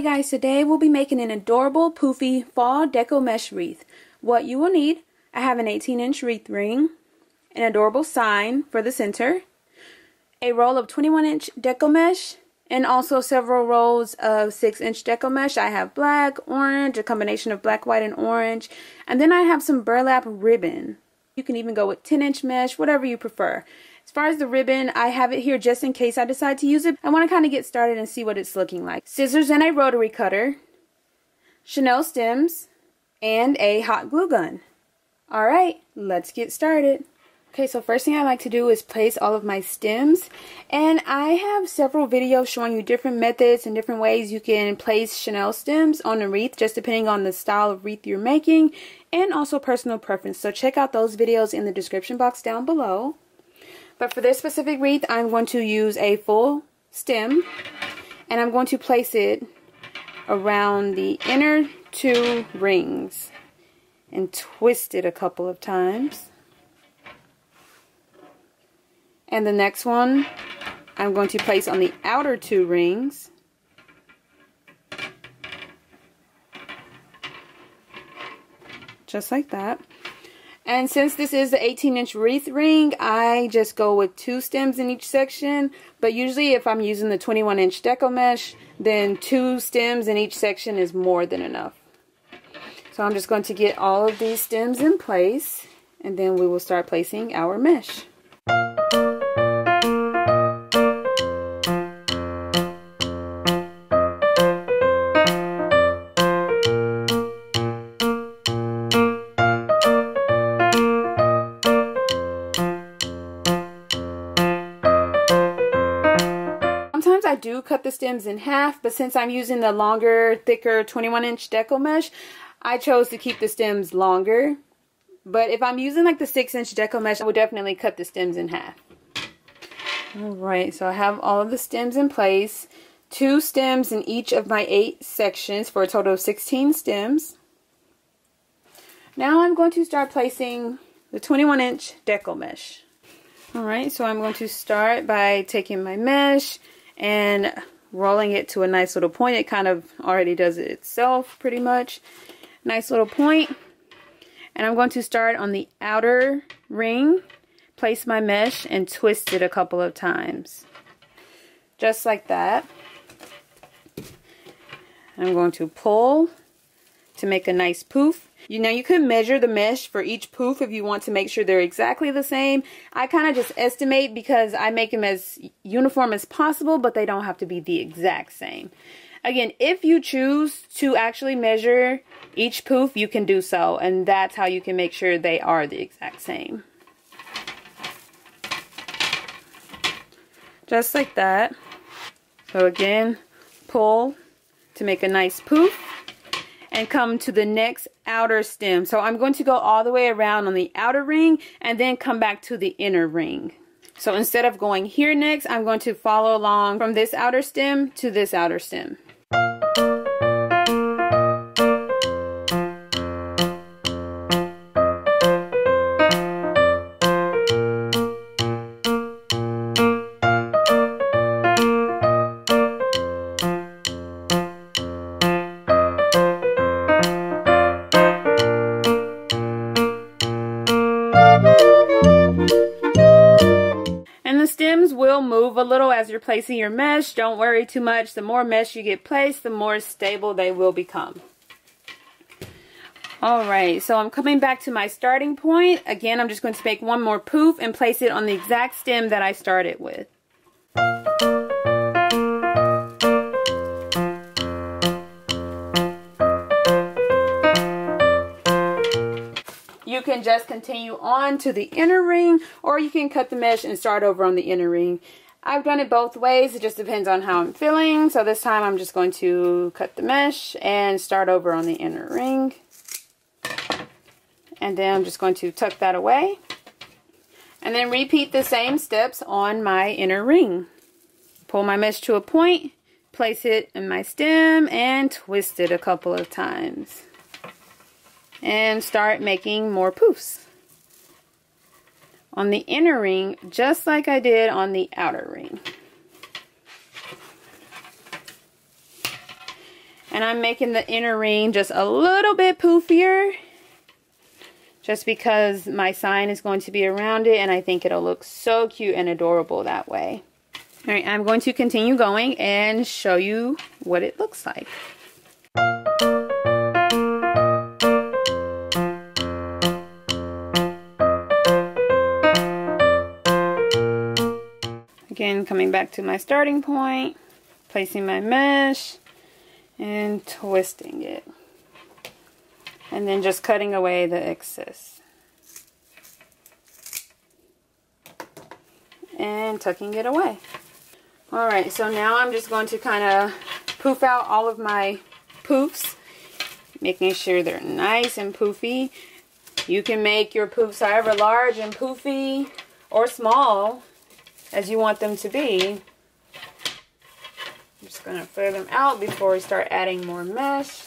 guys, today we'll be making an adorable poofy fall deco mesh wreath. What you will need, I have an 18-inch wreath ring, an adorable sign for the center, a roll of 21-inch deco mesh, and also several rolls of 6-inch deco mesh. I have black, orange, a combination of black, white, and orange, and then I have some burlap ribbon. You can even go with 10-inch mesh, whatever you prefer. As far as the ribbon, I have it here just in case I decide to use it. I want to kind of get started and see what it's looking like. Scissors and a rotary cutter, Chanel stems, and a hot glue gun. Alright, let's get started. Okay, so first thing I like to do is place all of my stems. And I have several videos showing you different methods and different ways you can place Chanel stems on a wreath, just depending on the style of wreath you're making, and also personal preference. So check out those videos in the description box down below. But for this specific wreath, I'm going to use a full stem, and I'm going to place it around the inner 2 rings and twist it a couple of times. And the next one, I'm going to place on the outer 2 rings. Just like that. And since this is the 18-inch wreath ring, I just go with 2 stems in each section. But usually if I'm using the 21-inch deco mesh, then 2 stems in each section is more than enough. So I'm just going to get all of these stems in place, and then we will start placing our mesh. I do cut the stems in half, but since I'm using the longer, thicker 21-inch deco mesh, I chose to keep the stems longer. But if I'm using like the 6-inch deco mesh, I would definitely cut the stems in half. Alright, so I have all of the stems in place. 2 stems in each of my 8 sections for a total of 16 stems. Now I'm going to start placing the 21-inch deco mesh. Alright, so I'm going to start by taking my mesh and rolling it to a nice little point. It kind of already does it itself pretty much. Nice little point. And I'm going to start on the outer ring, place my mesh, and twist it a couple of times. Just like that. I'm going to pull to make a nice poof. Now you could measure the mesh for each poof if you want to make sure they're exactly the same. I kind of just estimate because I make them as uniform as possible, but they don't have to be the exact same. Again, if you choose to actually measure each poof, you can do so, and that's how you can make sure they are the exact same. Just like that. So again, pull to make a nice poof. And come to the next outer stem. So I'm going to go all the way around on the outer ring and then come back to the inner ring. So instead of going here next, I'm going to follow along from this outer stem to this outer stem. Will move a little as you're placing your mesh. Don't worry too much. The more mesh you get placed, the more stable they will become. Alright, so I'm coming back to my starting point. Again, I'm just going to make one more poof and place it on the exact stem that I started with. You can just continue on to the inner ring, or you can cut the mesh and start over on the inner ring. I've done it both ways. It just depends on how I'm feeling. So this time I'm just going to cut the mesh and start over on the inner ring. And then I'm just going to tuck that away. And then repeat the same steps on my inner ring. Pull my mesh to a point, place it in my stem, and twist it a couple of times. And start making more poofs on the inner ring, just like I did on the outer ring. And I'm making the inner ring just a little bit poofier, just because my sign is going to be around it, and I think it'll look so cute and adorable that way. Alright, I'm going to continue going and show you what it looks like. Again, coming back to my starting point, placing my mesh and twisting it. And then just cutting away the excess. And tucking it away. Alright, so now I'm just going to kind of poof out all of my poofs, making sure they're nice and poofy. You can make your poofs however large and poofy or small as you want them to be. I'm just going to flare them out before we start adding more mesh.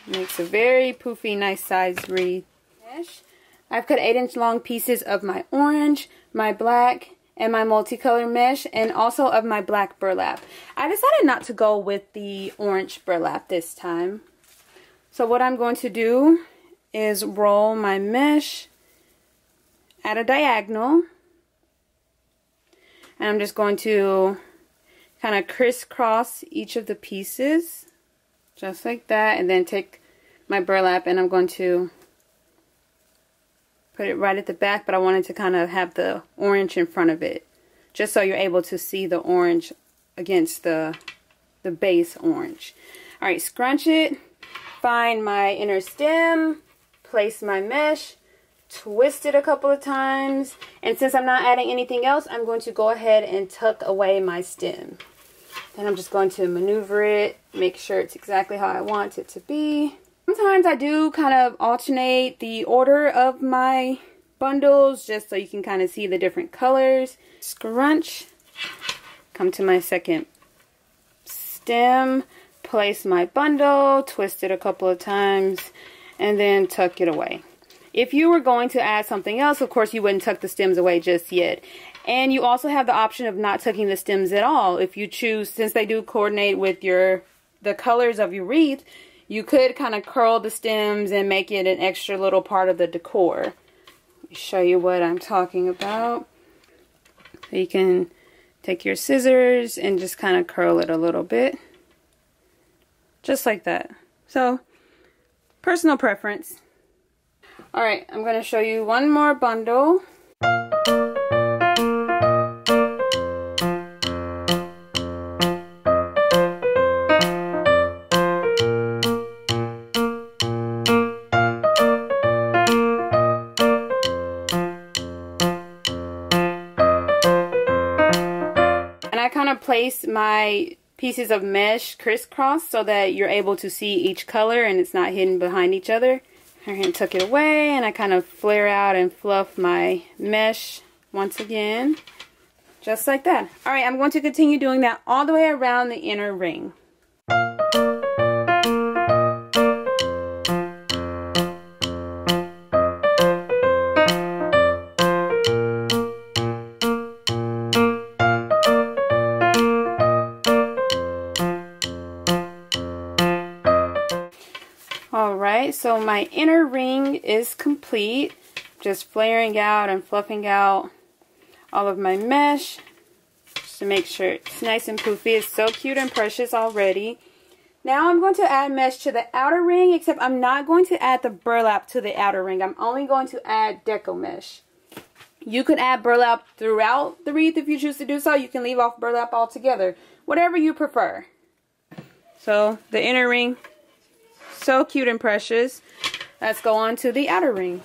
Makes a very poofy, nice sized wreath. I've cut 8-inch long pieces of my orange, my black, and my multicolor mesh, and also of my black burlap. I decided not to go with the orange burlap this time. So what I'm going to do is roll my mesh at a diagonal. And I'm just going to kind of crisscross each of the pieces, just like that, and then take my burlap and I'm going to put it right at the back, but I wanted to kind of have the orange in front of it, just so you're able to see the orange against the base orange. Alright, scrunch it, find my inner stem, place my mesh, twist it a couple of times, and since I'm not adding anything else, I'm going to go ahead and tuck away my stem. Then I'm just going to maneuver it, make sure it's exactly how I want it to be. Sometimes I do kind of alternate the order of my bundles just so you can kind of see the different colors. Scrunch, come to my second stem, place my bundle, twist it a couple of times, and then tuck it away. If you were going to add something else, of course you wouldn't tuck the stems away just yet. And you also have the option of not tucking the stems at all. If you choose, since they do coordinate with the colors of your wreath, you could kind of curl the stems and make it an extra little part of the decor. Let me show you what I'm talking about. So you can take your scissors and just kind of curl it a little bit. Just like that. So, personal preference. Alright, I'm going to show you one more bundle. Place my pieces of mesh crisscross so that you're able to see each color and it's not hidden behind each other. I'm going to tuck it away and I kind of flare out and fluff my mesh once again, just like that. Alright, I'm going to continue doing that all the way around the inner ring. Alright, so my inner ring is complete. Just flaring out and fluffing out all of my mesh just to make sure it's nice and poofy. It's so cute and precious already. Now I'm going to add mesh to the outer ring, except I'm not going to add the burlap to the outer ring. I'm only going to add Deco mesh. You could add burlap throughout the wreath if you choose to do so. You can leave off burlap altogether. Whatever you prefer. So the inner ring, so cute and precious. Let's go on to the outer ring.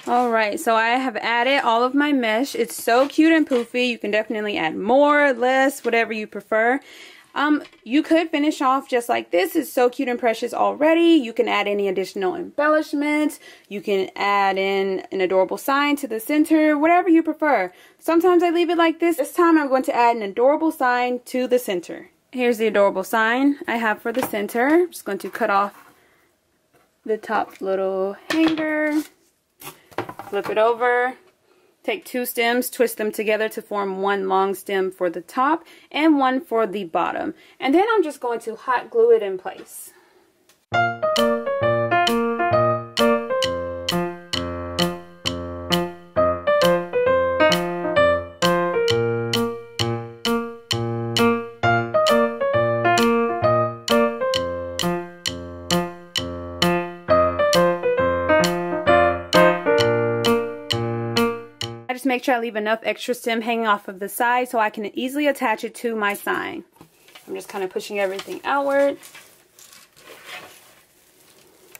Alright, so I have added all of my mesh. It's so cute and poofy. You can definitely add more, less, whatever you prefer. You could finish off just like this. It's so cute and precious already. You can add any additional embellishments. You can add in an adorable sign to the center, whatever you prefer. Sometimes I leave it like this. This time I'm going to add an adorable sign to the center. Here's the adorable sign I have for the center. I'm just going to cut off the top little hanger, flip it over. Take 2 stems, twist them together to form one long stem for the top and one for the bottom. And then I'm just going to hot glue it in place. Make sure I leave enough extra stem hanging off of the side so I can easily attach it to my sign. I'm just kind of pushing everything outward.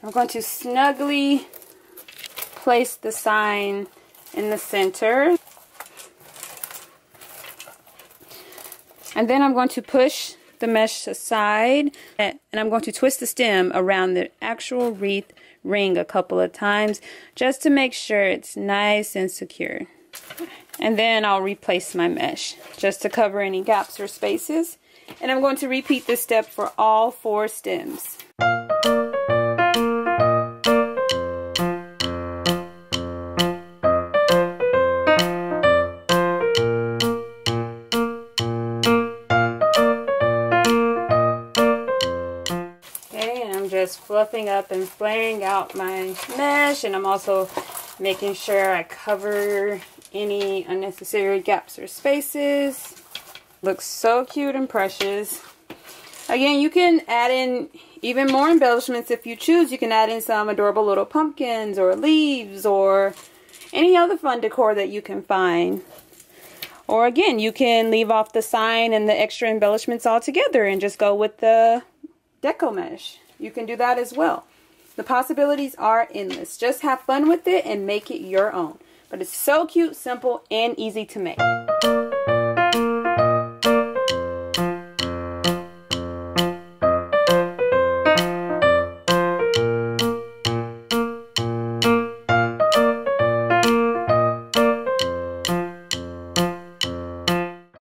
I'm going to snugly place the sign in the center. And then I'm going to push the mesh aside and I'm going to twist the stem around the actual wreath ring a couple of times just to make sure it's nice and secure. And then I'll replace my mesh just to cover any gaps or spaces. And I'm going to repeat this step for all 4 stems. Okay, and I'm just fluffing up and flaring out my mesh, and I'm also making sure I cover any unnecessary gaps or spaces. Looks so cute and precious. Again, you can add in even more embellishments if you choose. You can add in some adorable little pumpkins or leaves or any other fun decor that you can find. Or again, you can leave off the sign and the extra embellishments altogether and just go with the deco mesh. You can do that as well. The possibilities are endless. Just have fun with it and make it your own. But it's so cute, simple, and easy to make.